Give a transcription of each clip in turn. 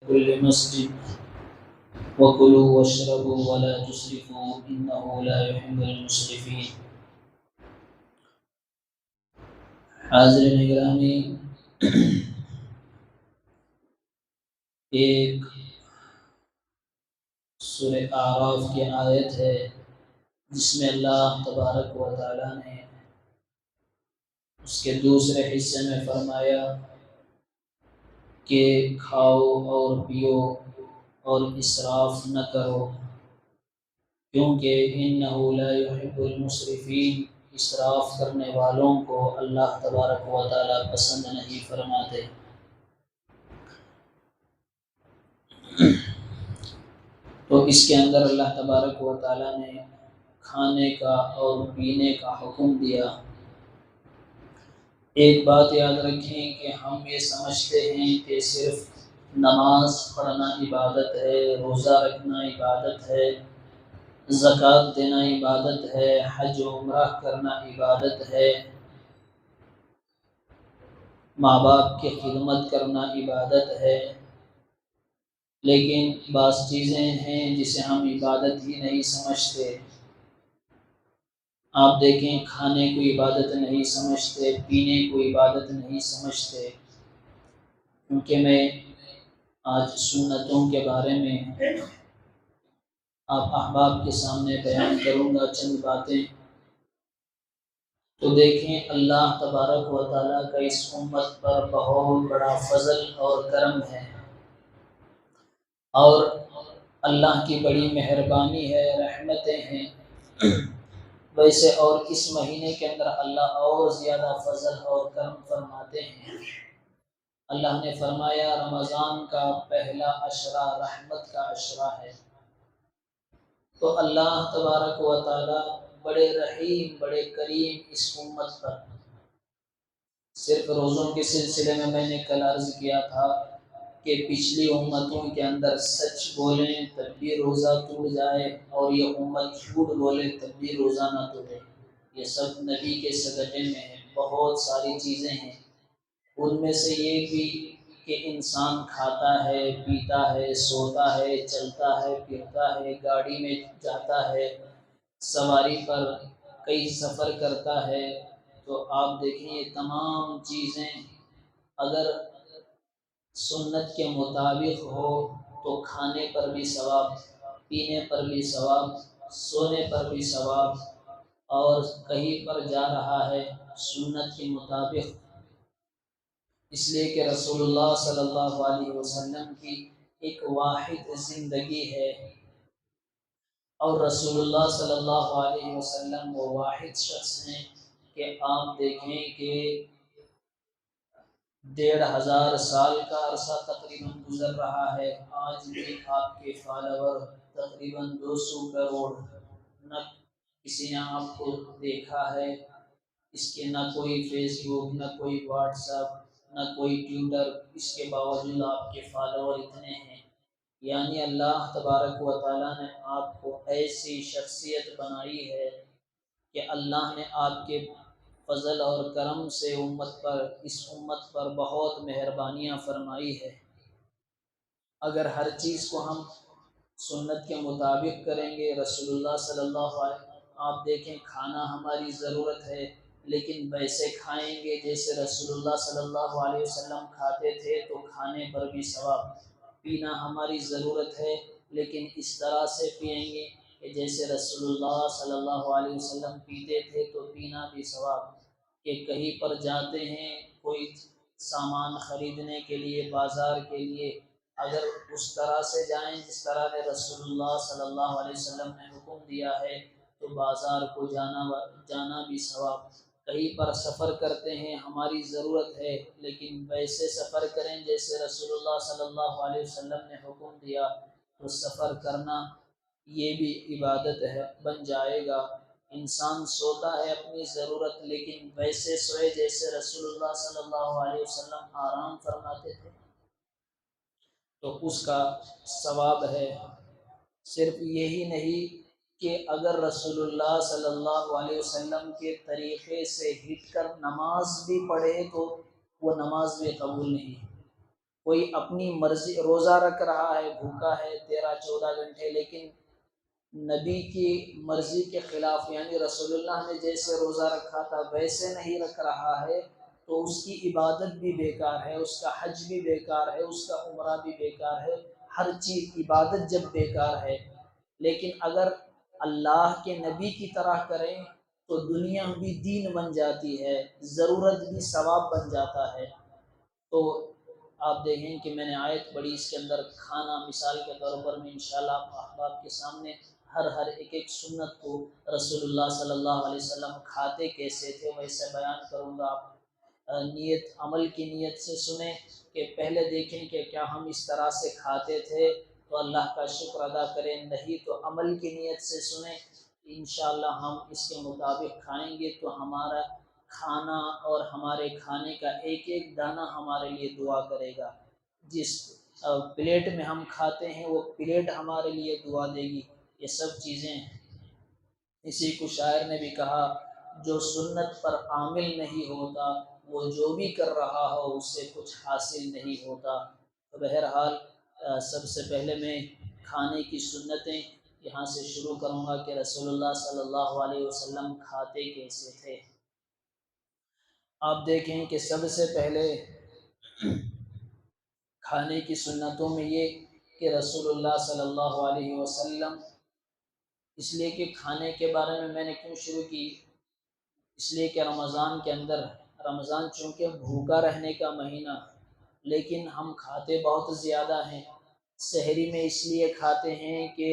كل مسجد وكلوا واشربوا ولا تسرفوا إنه لا يحب المسرفين. حاضرین گرامی، ایک سورہ اعراف کی آیت ہے جس میں اللہ تبارک و تعالی نے اس کے دوسرے حصے میں فرمایا کہ کھاؤ اور پیو اور اسراف نہ کرو، کیونکہ انہ لا یحب المسرفین، اسراف کرنے والوں کو اللہ تبارک و تعالی پسند نہیں فرماتے۔ تو اس کے اندر اللہ تبارک و تعالی نے کھانے کا اور پینے کا حکم دیا۔ ایک بات یاد رکھیں کہ ہم یہ سمجھتے ہیں کہ صرف نماز پڑھنا عبادت ہے، روزہ رکھنا عبادت ہے، زکوٰۃ دینا عبادت ہے، حج و عمرہ کرنا عبادت ہے، ماں باپ کی خدمت کرنا عبادت ہے، لیکن بعض چیزیں ہیں جسے ہم عبادت ہی نہیں سمجھتے۔ آپ دیکھیں، کھانے کو عبادت نہیں سمجھتے، پینے کو عبادت نہیں سمجھتے۔ کیونکہ میں آج سنتوں کے بارے میں آپ احباب کے سامنے بیان کروں گا چند باتیں۔ تو دیکھیں، اللہ تبارک و تعالیٰ کا اس امت پر بہت بڑا فضل اور کرم ہے، اور اللہ کی بڑی مہربانی ہے، رحمتیں ہیں۔ ویسے اور اس مہینے کے اندر اللہ اور زیادہ فضل اور کرم فرماتے ہیں۔ اللہ نے فرمایا رمضان کا پہلا عشرہ رحمت کا عشرہ ہے۔ تو اللہ تبارک و تعالی بڑے رحیم، بڑے کریم اس امت پر۔ صرف روزوں کے سلسلے میں نے کل عرض کیا تھا کہ پچھلی امتوں کے اندر سچ بولیں تب بھی روزہ ٹوٹ جائے، اور یہ امت جھوٹ بولے تب بھی روزہ نہ ٹوٹے۔ یہ سب نبی کے صدقے میں ہے۔ بہت ساری چیزیں ہیں، ان میں سے یہ بھی کہ انسان کھاتا ہے، پیتا ہے، سوتا ہے، چلتا ہے، پھرتا ہے، گاڑی میں جاتا ہے، سواری پر کئی سفر کرتا ہے۔ تو آپ دیکھیں، یہ تمام چیزیں اگر سنت کے مطابق ہو تو کھانے پر بھی ثواب، پینے پر بھی ثواب، سونے پر بھی ثواب، اور کہیں پر جا رہا ہے سنت کے مطابق، اس لیے کہ رسول اللہ صلی اللہ علیہ وسلم کی ایک واحد زندگی ہے، اور رسول اللہ صلی اللہ علیہ وسلم وہ واحد شخص ہیں کہ آپ دیکھیں کہ 1500 سال کا عرصہ تقریباً گزر رہا ہے، آج بھی آپ کے فالوور تقریباً 200 کروڑ۔ نہ کسی نے آپ کو دیکھا ہے، اس کے نہ کوئی فیس بک، نہ کوئی واٹس ایپ، نہ کوئی ٹویٹر، اس کے باوجود آپ کے فالوور اتنے ہیں۔ یعنی اللہ تبارک و تعالیٰ نے آپ کو ایسی شخصیت بنائی ہے کہ اللہ نے آپ کے فضل اور کرم سے اس امت پر بہت مہربانیاں فرمائی ہے۔ اگر ہر چیز کو ہم سنت کے مطابق کریں گے، رسول اللہ صلی اللہ علیہ وسلم، آپ دیکھیں کھانا ہماری ضرورت ہے، لیکن ویسے کھائیں گے جیسے رسول اللہ صلی اللہ علیہ وسلم کھاتے تھے تو کھانے پر بھی ثواب۔ پینا ہماری ضرورت ہے، لیکن اس طرح سے پئیں گے کہ جیسے رسول اللہ صلی اللہ علیہ وسلم پیتے تھے تو پینا بھی ثواب۔ کہ کہیں پر جاتے ہیں کوئی سامان خریدنے کے لیے، بازار کے لیے، اگر اس طرح سے جائیں جس طرح نے رسول اللہ صلی اللہ علیہ وسلم نے حکم دیا ہے تو بازار کو جانا بھی ثواب۔ کہیں پر سفر کرتے ہیں، ہماری ضرورت ہے، لیکن ویسے سفر کریں جیسے رسول اللہ صلی اللہ علیہ وسلم نے حکم دیا تو سفر کرنا یہ بھی عبادت ہے، بن جائے گا۔ انسان سوتا ہے اپنی ضرورت، لیکن ویسے سوئے جیسے رسول اللہ صلی اللہ علیہ وسلم آرام فرماتے تھے تو اس کا ثواب ہے۔ صرف یہی نہیں کہ اگر رسول اللہ صلی اللہ علیہ وسلم کے طریقے سے ہٹ کر نماز بھی پڑھے تو وہ نماز بھی قبول نہیں۔ کوئی اپنی مرضی روزہ رکھ رہا ہے، بھوکا ہے 13-14 گھنٹے، لیکن نبی کی مرضی کے خلاف، یعنی رسول اللہ نے جیسے روزہ رکھا تھا ویسے نہیں رکھ رہا ہے، تو اس کی عبادت بھی بیکار ہے، اس کا حج بھی بیکار ہے، اس کا عمرہ بھی بیکار ہے، ہر چیز عبادت جب بیکار ہے۔ لیکن اگر اللہ کے نبی کی طرح کریں تو دنیا بھی دین بن جاتی ہے، ضرورت بھی ثواب بن جاتا ہے۔ تو آپ دیکھیں کہ میں نے آیت پڑھی، اس کے اندر کھانا مثال کے طور پر میں انشاءاللہ آپ احباب کے سامنے ہر ایک سنت کو رسول اللہ صلی اللہ علیہ وسلم کھاتے کیسے تھے ویسے بیان کروں گا۔ آپ نیت عمل کی نیت سے سنیں کہ پہلے دیکھیں کہ کیا ہم اس طرح سے کھاتے تھے تو اللہ کا شکر ادا کریں، نہیں تو عمل کی نیت سے سنیں، انشاءاللہ ہم اس کے مطابق کھائیں گے تو ہمارا کھانا اور ہمارے کھانے کا ایک ایک دانہ ہمارے لیے دعا کرے گا۔ جس پلیٹ میں ہم کھاتے ہیں وہ پلیٹ ہمارے لیے دعا دے گی۔ یہ سب چیزیں، اسی کو شاعر نے بھی کہا، جو سنت پر عامل نہیں ہوتا وہ جو بھی کر رہا ہو اس سے کچھ حاصل نہیں ہوتا۔ تو بہرحال سب سے پہلے میں کھانے کی سنتیں یہاں سے شروع کروں گا کہ رسول اللہ صلی اللہ علیہ وسلم کھاتے کیسے تھے۔ آپ دیکھیں کہ سب سے پہلے کھانے کی سنتوں میں یہ کہ رسول اللہ صلی اللہ علیہ وسلم، اس لیے کہ کھانے کے بارے میں نے کیوں شروع کی، اس لیے کہ رمضان کے اندر، رمضان چونکہ بھوکا رہنے کا مہینہ، لیکن ہم کھاتے بہت زیادہ ہیں۔ سحری میں اس لیے کھاتے ہیں کہ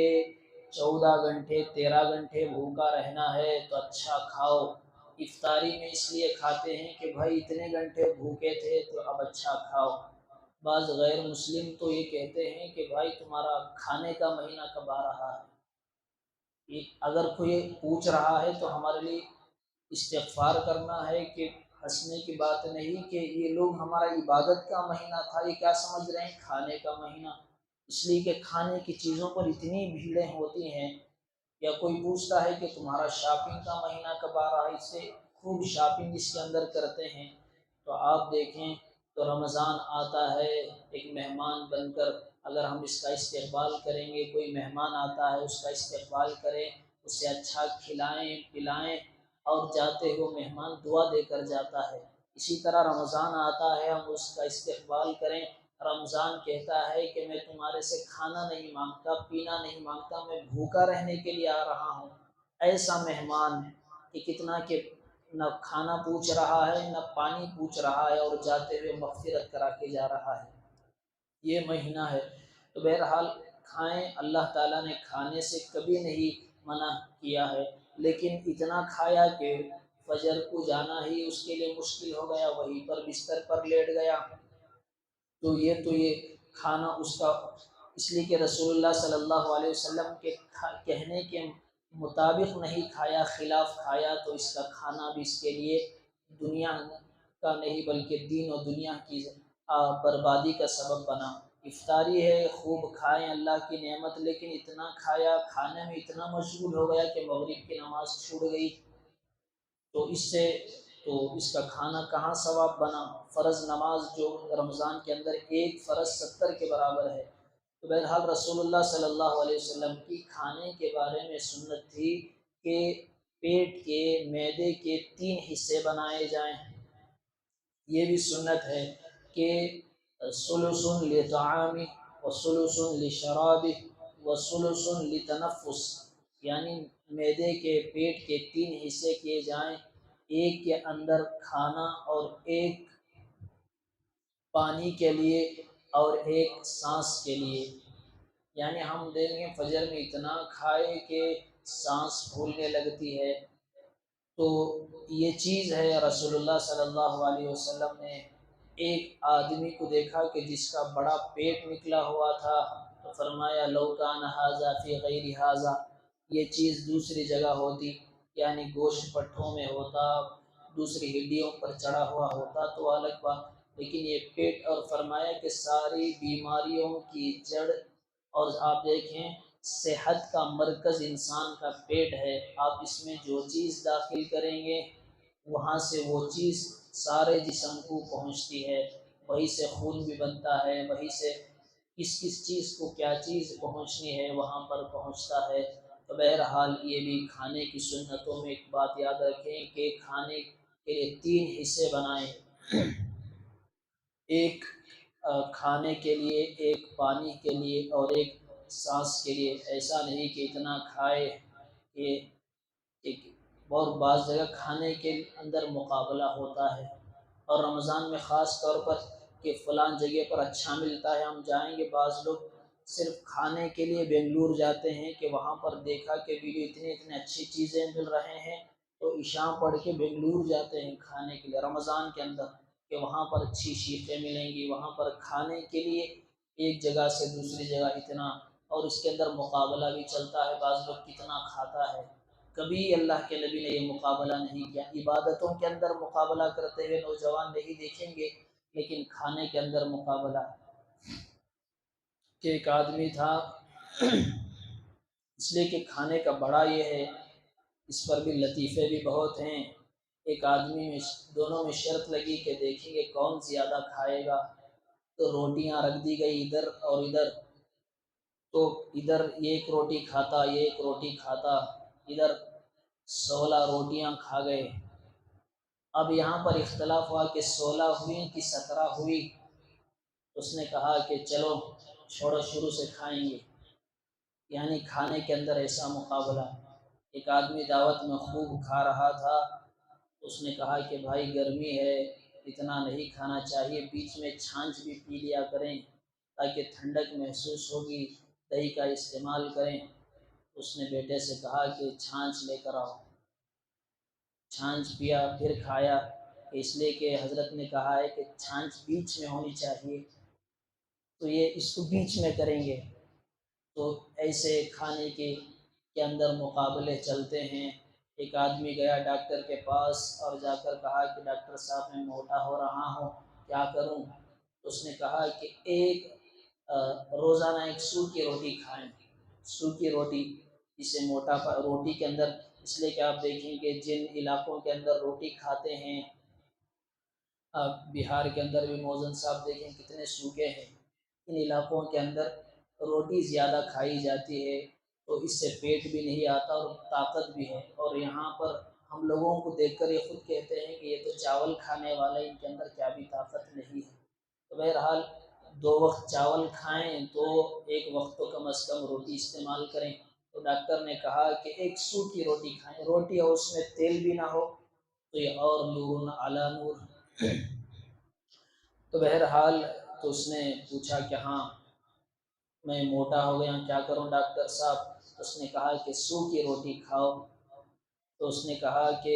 14 گھنٹے 13 گھنٹے بھوکا رہنا ہے تو اچھا کھاؤ۔ افطاری میں اس لیے کھاتے ہیں کہ بھائی اتنے گھنٹے بھوکے تھے تو اب اچھا کھاؤ۔ بعض غیر مسلم تو یہ کہتے ہیں کہ بھائی تمہارا کھانے کا مہینہ کب آ رہا ہے۔ اگر کوئی پوچھ رہا ہے تو ہمارے لیے استغفار کرنا ہے کہ ہنسنے کی بات نہیں کہ یہ لوگ ہمارا عبادت کا مہینہ تھا، یہ کیا سمجھ رہے ہیں کھانے کا مہینہ۔ اس لیے کہ کھانے کی چیزوں پر اتنی بھیڑیں ہوتی ہیں، یا کوئی پوچھتا ہے کہ تمہارا شاپنگ کا مہینہ کب آ رہا ہے، اس سے خوب شاپنگ اس کے اندر کرتے ہیں۔ تو آپ دیکھیں تو رمضان آتا ہے ایک مہمان بن کر، اگر ہم اس کا استقبال کریں گے، کوئی مہمان آتا ہے اس کا استقبال کریں، اسے اچھا کھلائیں پلائیں، اور جاتے ہوئے مہمان دعا دے کر جاتا ہے۔ اسی طرح رمضان آتا ہے، ہم اس کا استقبال کریں۔ رمضان کہتا ہے کہ میں تمہارے سے کھانا نہیں مانگتا، پینا نہیں مانگتا، میں بھوکا رہنے کے لیے آ رہا ہوں۔ ایسا مہمان کہ کتنا کہ نہ کھانا پوچھ رہا ہے نہ پانی پوچھ رہا ہے، اور جاتے ہوئے مغفرت کرا کے جا رہا ہے۔ یہ مہینہ ہے۔ تو بہرحال کھائیں، اللہ تعالیٰ نے کھانے سے کبھی نہیں منع کیا ہے، لیکن اتنا کھایا کہ فجر کو جانا ہی اس کے لیے مشکل ہو گیا، وہیں پر بستر پر لیٹ گیا۔ تو یہ کھانا اس کا، اس لیے کہ رسول اللہ صلی اللہ علیہ وسلم کے کہنے کے مطابق نہیں کھایا، خلاف کھایا، تو اس کا کھانا بھی اس کے لیے دنیا کا نہیں بلکہ دین و دنیا کی بربادی کا سبب بنا۔ افطاری ہے، خوب کھائیں اللہ کی نعمت، لیکن اتنا کھایا، کھانے میں اتنا مشغول ہو گیا کہ مغرب کی نماز چھوٹ گئی، تو اس کا کھانا کہاں ثواب بنا۔ فرض نماز جو رمضان کے اندر ایک فرض 70 کے برابر ہے۔ تو بہرحال رسول اللہ صلی اللہ علیہ وسلم کی کھانے کے بارے میں سنت تھی کہ پیٹ کے معدے کے 3 حصے بنائے جائیں۔ یہ بھی سنت ہے کہ ثلث لطعام و ثلث لشراب و ثلث لتنفس، یعنی معدے کے پیٹ کے 3 حصے کیے جائیں، ایک کے اندر کھانا اور ایک پانی کے لیے اور ایک سانس کے لیے۔ یعنی ہم دیں گے فجر میں اتنا کھائے کہ سانس پھولنے لگتی ہے۔ تو یہ چیز ہے، رسول اللہ صلی اللہ علیہ وسلم نے ایک آدمی کو دیکھا کہ جس کا بڑا پیٹ نکلا ہوا تھا، تو فرمایا لو کان ھذا فی غیر ھذا، یہ چیز دوسری جگہ ہوتی، یعنی گوشت پٹھوں میں ہوتا، دوسری ہڈیوں پر چڑھا ہوا ہوتا تو الگ بات، لیکن یہ پیٹ، اور فرمایا کہ ساری بیماریوں کی جڑ، اور آپ دیکھیں صحت کا مرکز انسان کا پیٹ ہے، آپ اس میں جو چیز داخل کریں گے وہاں سے وہ چیز سارے جسم کو پہنچتی ہے۔ وہی سے خون بھی بنتا ہے، وہی سے کس کس چیز کو کیا چیز پہنچنی ہے وہاں پر پہنچتا ہے۔ تو بہرحال یہ بھی کھانے کی سنتوں میں ایک بات یاد رکھیں کہ کھانے کے لیے 3 حصے بنائیں، ایک کھانے کے لیے، ایک پانی کے لیے اور ایک سانس کے لیے۔ ایسا نہیں کہ اتنا کھائے کہ ایک، اور بعض جگہ کھانے کے اندر مقابلہ ہوتا ہے، اور رمضان میں خاص طور پر کہ فلاں جگہ پر اچھا ملتا ہے ہم جائیں گے۔ بعض لوگ صرف کھانے کے لیے بنگلور جاتے ہیں کہ وہاں پر دیکھا کہ ویڈیو اتنی اچھی چیزیں مل رہے ہیں، تو عشاء پڑھ کے بنگلور جاتے ہیں کھانے کے لیے رمضان کے اندر، کہ وہاں پر اچھی شیخیں ملیں گی، وہاں پر کھانے کے لیے ایک جگہ سے دوسری جگہ اتنا، اور اس کے اندر مقابلہ بھی چلتا ہے بعض لوگ کتنا کھاتا ہے۔ کبھی اللہ کے نبی نے یہ مقابلہ نہیں کیا۔ عبادتوں کے اندر مقابلہ کرتے ہوئے نوجوان نہیں دیکھیں گے، لیکن کھانے کے اندر مقابلہ۔ کہ ایک آدمی تھا، اس لیے کہ کھانے کا بڑا یہ ہے، اس پر بھی لطیفے بھی بہت ہیں۔ ایک آدمی میں دونوں میں شرط لگی کہ دیکھیں گے کون زیادہ کھائے گا، تو روٹیاں رکھ دی گئی ادھر اور ادھر، تو ادھر یہ ایک روٹی کھاتا، یہ ایک روٹی کھاتا، ادھر 16 روٹیاں کھا گئے۔ اب یہاں پر اختلاف ہوا کہ 16 ہوئی کہ 17 ہوئی۔ اس نے کہا کہ چلو چھوڑو، شروع سے کھائیں گے، یعنی کھانے کے اندر ایسا مقابلہ۔ ایک آدمی دعوت میں خوب کھا رہا تھا، اس نے کہا کہ بھائی گرمی ہے، اتنا نہیں کھانا چاہیے، بیچ میں چھاچھ بھی پی لیا کریں تاکہ ٹھنڈک محسوس ہوگی، دہی کا استعمال کریں۔ اس نے بیٹے سے کہا کہ چھاچھ لے کر آؤ، چھاچھ پیا، پھر کھایا، اس لیے کہ حضرت نے کہا ہے کہ چھاچھ بیچ میں ہونی چاہیے، تو یہ اس کو بیچ میں کریں گے۔ تو ایسے کھانے کے اندر مقابلے چلتے ہیں۔ ایک آدمی گیا ڈاکٹر کے پاس اور جا کر کہا کہ ڈاکٹر صاحب میں موٹا ہو رہا ہوں، کیا کروں؟ اس نے کہا کہ ایک روزانہ ایک سو کی روٹی کھائیں، سو کی روٹی، اسے موٹاپا روٹی کے اندر، اس لیے کہ آپ دیکھیں کہ جن علاقوں کے اندر روٹی کھاتے ہیں، بہار کے اندر بھی موزن صاحب دیکھیں کتنے سوکھے ہیں، ان علاقوں کے اندر روٹی زیادہ کھائی جاتی ہے، تو اس سے پیٹ بھی نہیں آتا اور طاقت بھی ہے۔ اور یہاں پر ہم لوگوں کو دیکھ کر یہ خود کہتے ہیں کہ یہ تو چاول کھانے والے، ان کے اندر کیا بھی طاقت نہیں ہے۔ تو بہرحال 2 وقت چاول کھائیں تو ایک وقت تو کم از کم روٹی استعمال کریں۔ تو ڈاکٹر نے کہا کہ ایک سو کی روٹی کھائیں، روٹی اور اس میں تیل بھی نہ ہو، تو یہ اور نور علی نور۔ تو بہرحال تو اس نے پوچھا کہ ہاں میں موٹا ہو گیا، کیا کروں ڈاکٹر صاحب؟ اس نے کہا کہ سو کی روٹی کھاؤ۔ تو اس نے کہا کہ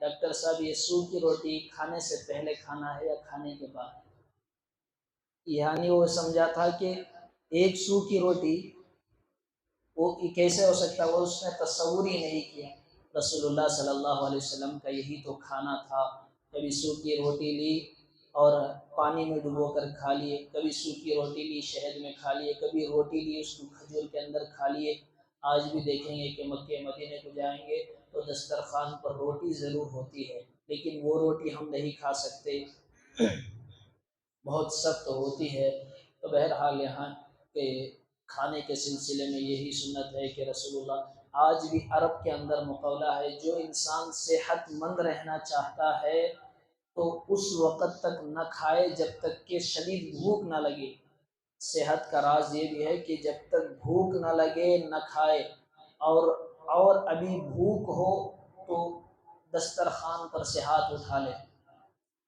ڈاکٹر صاحب یہ سو کی روٹی کھانے سے پہلے کھانا ہے یا کھانے کے بعد؟ یعنی وہ سمجھا تھا کہ ایک سو کی روٹی وہ کیسے ہو سکتا ہے، وہ اس نے تصور ہی نہیں کیا۔ رسول اللہ صلی اللہ علیہ وسلم کا یہی تو کھانا تھا، کبھی سو کی روٹی لی اور پانی میں ڈبو کر کھا لیے، کبھی سوکھی روٹی لی شہد میں کھا لیے، کبھی روٹی لی اس کو کھجور کے اندر کھا لیے۔ آج بھی دیکھیں گے کہ مکے مدینے کو جائیں گے تو دسترخوان پر روٹی ضرور ہوتی ہے، لیکن وہ روٹی ہم نہیں کھا سکتے، بہت سخت ہوتی ہے۔ تو بہرحال یہاں کے کھانے کے سلسلے میں یہی سنت ہے کہ رسول اللہ، آج بھی عرب کے اندر مقولہ ہے، جو انسان صحت مند رہنا چاہتا ہے تو اس وقت تک نہ کھائے جب تک کہ شدید بھوک نہ لگے۔ صحت کا راز یہ بھی ہے کہ جب تک بھوک نہ لگے نہ کھائے، اور ابھی بھوک ہو تو دسترخوان پر سے ہاتھ اٹھا لے،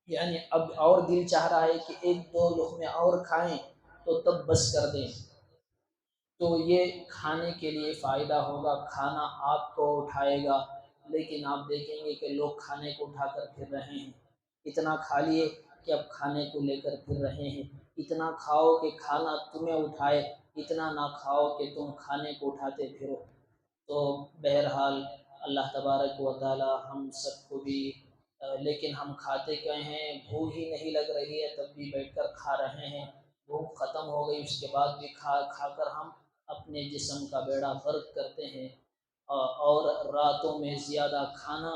یعنی اب اور دل چاہ رہا ہے کہ 1-2 لقمے اور کھائیں تو تب بس کر دیں، تو یہ کھانے کے لیے فائدہ ہوگا، کھانا آپ کو اٹھائے گا۔ لیکن آپ دیکھیں گے کہ لوگ کھانے کو اٹھا کر پھر رہے ہیں، اتنا کھا لیے کہ اب کھانے کو لے کر پھر رہے ہیں، اتنا کھاؤ کہ کھانا تمہیں اٹھائے، اتنا نہ کھاؤ کہ تم کھانے کو اٹھاتے پھرو۔ تو بہرحال اللہ تبارک و تعالی ہم سب کو بھی، لیکن ہم کھاتے کیا ہیں، بھوک ہی نہیں لگ رہی ہے تب بھی بیٹھ کر کھا رہے ہیں، بھوک ختم ہو گئی اس کے بعد بھی کھا کر ہم اپنے جسم کا بیڑا غرق کرتے ہیں۔ اور راتوں میں زیادہ کھانا،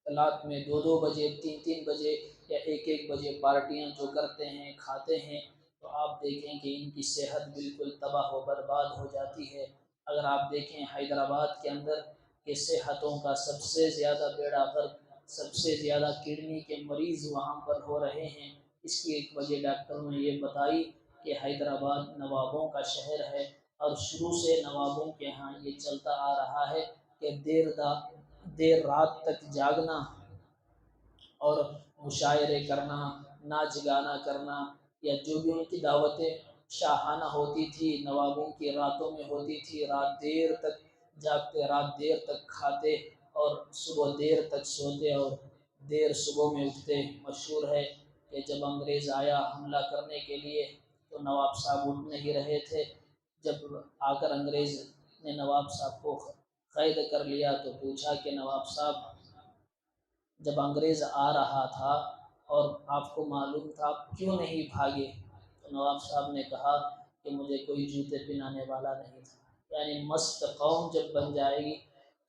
رات میں 2-2 بجے 3-3 بجے یا 1-1 بجے پارٹیاں جو کرتے ہیں کھاتے ہیں، تو آپ دیکھیں کہ ان کی صحت بالکل تباہ و برباد ہو جاتی ہے۔ اگر آپ دیکھیں حیدرآباد کے اندر کہ صحتوں کا سب سے زیادہ بیڑا غرق، سب سے زیادہ کڈنی کے مریض وہاں پر ہو رہے ہیں، اس کی ایک وجہ ڈاکٹروں نے یہ بتائی کہ حیدرآباد نوابوں کا شہر ہے، اور شروع سے نوابوں کے ہاں یہ چلتا آ رہا ہے کہ دیر رات تک جاگنا اور مشاعرے کرنا، ناچ گانا کرنا، یا جو بھی ان کی دعوتیں شاہانہ ہوتی تھی نوابوں کی راتوں میں ہوتی تھی، رات دیر تک جاگتے، رات دیر تک کھاتے، اور صبح دیر تک سوتے اور دیر صبح میں اٹھتے۔ مشہور ہے کہ جب انگریز آیا حملہ کرنے کے لیے تو نواب صاحب اٹھ نہیں رہے تھے، جب آ کر انگریز نے نواب صاحب کو قید کر لیا تو پوچھا کہ نواب صاحب جب انگریز آ رہا تھا اور آپ کو معلوم تھا آپ کیوں نہیں بھاگے؟ تو نواب صاحب نے کہا کہ مجھے کوئی جوتے پہنانے والا نہیں تھا۔ یعنی مست قوم جب بن جائے گی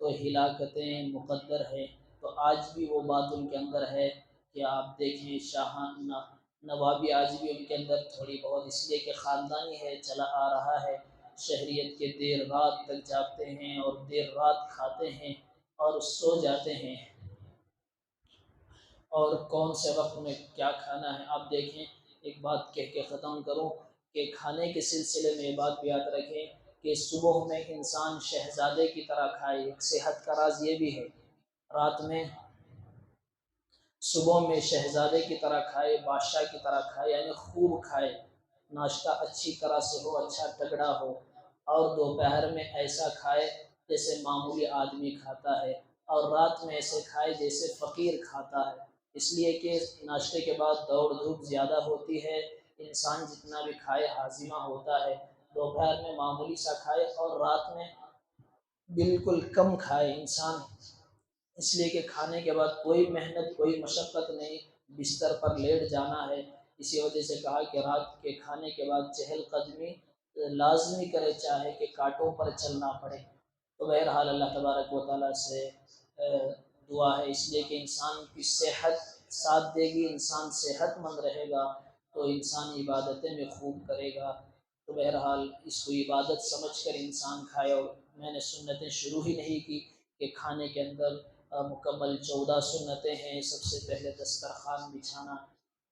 تو ہلاکتیں مقدر ہے۔ تو آج بھی وہ بات ان کے اندر ہے کہ آپ دیکھیں شاہانہ نوابی آج بھی ان کے اندر تھوڑی بہت، اس لیے کہ خاندانی ہے، چلا آ رہا ہے۔ شہریت کے دیر رات تک جاگتے ہیں اور دیر رات کھاتے ہیں اور سو جاتے ہیں، اور کون سے وقت میں کیا کھانا ہے۔ آپ دیکھیں، ایک بات کہہ کے ختم کروں کہ کھانے کے سلسلے میں یہ بات بھی یاد رکھیں کہ صبح میں انسان شہزادے کی طرح کھائے، ایک صحت کا راز یہ بھی ہے، رات میں صبح میں شہزادے کی طرح کھائے، بادشاہ کی طرح کھائے، یعنی خوب کھائے، ناشتہ اچھی طرح سے ہو، اچھا تگڑا ہو، اور دوپہر میں ایسا کھائے جیسے معمولی آدمی کھاتا ہے، اور رات میں ایسے کھائے جیسے فقیر کھاتا ہے، اس لیے کہ ناشتے کے بعد دوڑ دھوپ زیادہ ہوتی ہے، انسان جتنا بھی کھائے ہاضمہ ہوتا ہے، دوپہر میں معمولی سا کھائے اور رات میں بالکل کم کھائے انسان، اس لیے کہ کھانے کے بعد کوئی محنت کوئی مشقت نہیں، بستر پر لیٹ جانا ہے۔ اسی وجہ سے کہا کہ رات کے کھانے کے بعد چہل قدمی لازمی کرے، چاہے کہ کانٹوں پر چلنا پڑے۔ تو بہرحال اللہ تبارک و تعالیٰ سے دعا ہے، اس لیے کہ انسان کی صحت ساتھ دے گی، انسان صحت مند رہے گا تو انسان عبادتیں میں خوب کرے گا۔ تو بہرحال اس کو عبادت سمجھ کر انسان کھائے، اور میں نے سنتیں شروع ہی نہیں کی کہ کھانے کے اندر مکمل 14 سنتیں ہیں۔ سب سے پہلے دسترخوان بچھانا،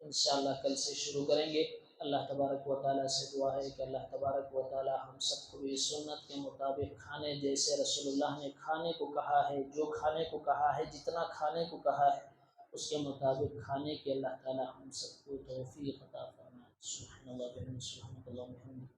انشاءاللہ کل سے شروع کریں گے۔ اللہ تبارک و تعالیٰ سے دعا ہے کہ اللہ تبارک و تعالیٰ ہم سب کو بھی سنت کے مطابق کھانے جیسے رسول اللہ نے کھانے کو کہا ہے، جو کھانے کو کہا ہے، جتنا کھانے کو کہا ہے اس کے مطابق کھانے کے اللہ تعالیٰ ہم سب کو توفیق عطا فرمائے۔ سبحان اللہ و بحمدہ، سبحانک اللہم و بحمدک۔